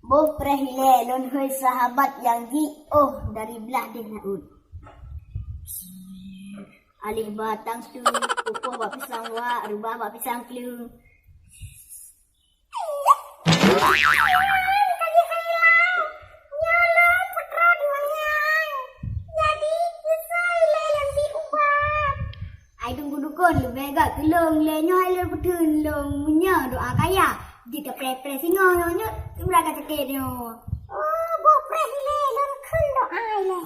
Boh prehile lon hoi sahabat yang jioh dari belah dia naud. Alih batang tu, kukuh bak pisang wak, rubah bak pisang kelu. Ai tunggu dukun lu bega kelong le nyoy le petun long munya doa kaya jika pre singo nyo beraka cekek nyo. Oh bo pre le lon kun doa le.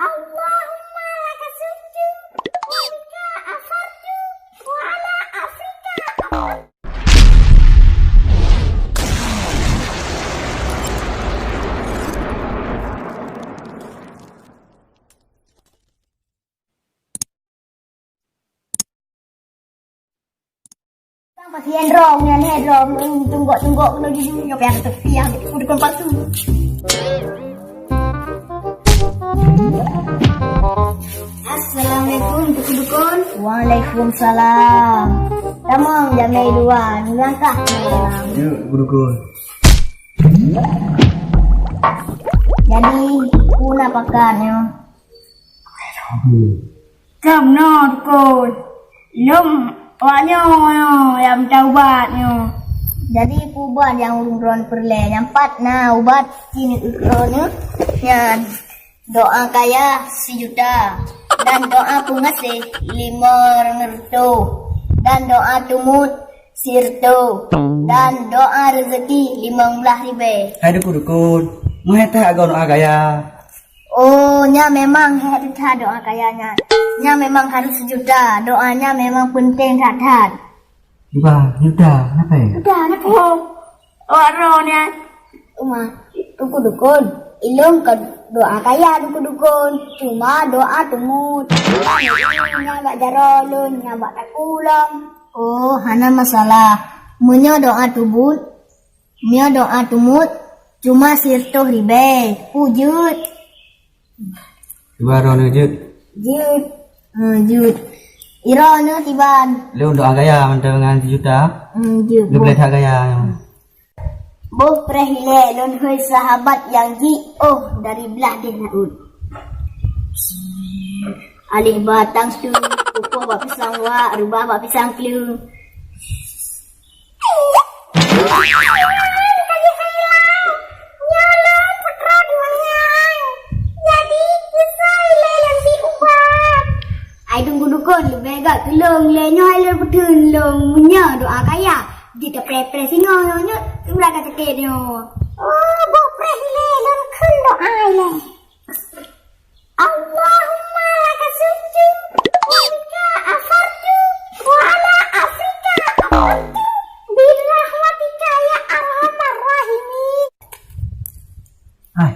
Allahumma laka sujud wa bika afartu wa ala Afrika. Pasien rong yang rong tunggok kalau di dunia yang terfiang udah kompak tu. Assalamualaikum dukun. Waalaikumsalam. Tamang jamai dua ngangkah. Ya, dukun. Jadi puna pakannya. Cầm no dukun. Lum awaknya yang taubatnya. Jadi kubat yang urun perle yang empat nah ubat sini urunnya yang doa kaya 1 juta dan doa pengasih 500 dan doa tumut 100 dan doa rezeki 15.000. Hai dukun. Mau tak agak doa kaya? Oh, nya memang harus doa kayanya. Nya memang harus 1 juta. Doanya memang penting sangat. Iba, udah, kenapa ya? Udah, nak Warnanya tunggu dukun. Ilung ke doa kaya dukun. Cuma doa tumut. Nya bak jarolun, nya bak takulang. Oh, hana masalah. Munya doa tumut. Nya doa tumut. Cuma 100.000. Pujut. Iba rono jut. Jut. Irona tiban. Lu doa kaya mentang dengan 1 juta. Jut. Lu boleh tak kaya? Boh prehile lon hoi sahabat yang jioh dari belah dia naud. Alih batang tu, kukuh bak pisang wak, rubah bak pisang kelu. Ai tunggu dukun lu bega kelong le nyoy le petun long munya doa kaya jika pre singo nyo beraka cekek nyo. Oh bo pre le lon kun doa le. Allahumma laka sujud wa bika afartu wa ala Afrika birahmatika ya arhamar rahimin. Hai,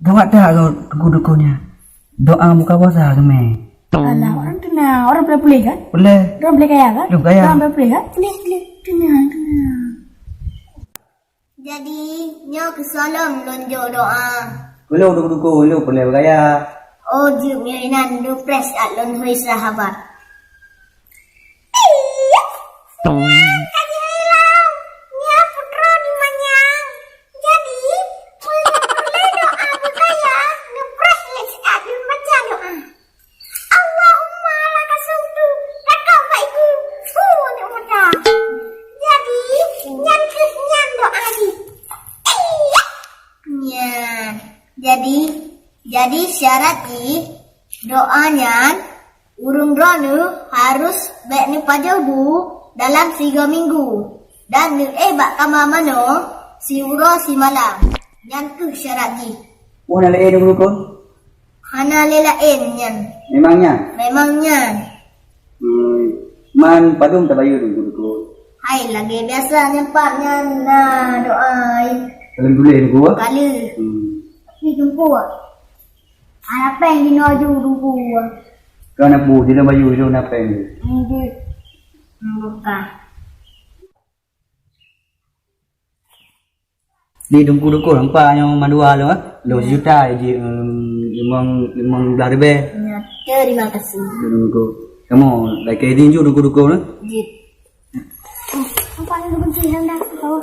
gawat tak kau dukunnya? Doa muka puasa keme. Alah, orang tenang. Orang boleh kan? Boleh. Orang boleh kaya kan? Lu kaya. Orang boleh kan? Boleh. Tenang. Jadi nyo kesalam lonjok doa. Lu dukun, lu boleh kaya. Oh jum inan du press at lon hoi sahabat. Jadi syarat doanya urung dronu harus baik ni pajobu dalam 3 minggu dan bak kama mano si uro si malam yang tu syarat ni. Oh, nak le dukun? Hana lelain yan. Memangnya. Man padum tak bayu dukun. Hai lagi biasa nyempatnya nah doa. Kalau boleh dukun. Kali. Ni tunggu. Apa yang dinoju dulu? Kau nak bu, dia nak bayu, dia nak apa ni? Bukan. Di dukun nampak yang madua lu lu juta je 15.000. Terima kasih. Dukun. Kamu lagi din ju dukun Jit. Apa yang dukun sih hendak tahu?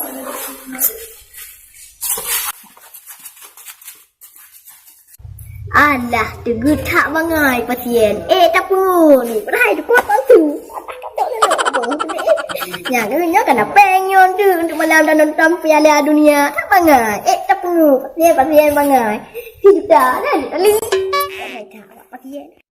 Alah, tegut tak bangai pasien. Tak perlu ni. Berai tu kuat tu. Nya kena penyon tu untuk malam dan nonton Piala Dunia. Tak bangai. Tak perlu. Pasien bangai. Tidak dah. Tak boleh. Tak pasien.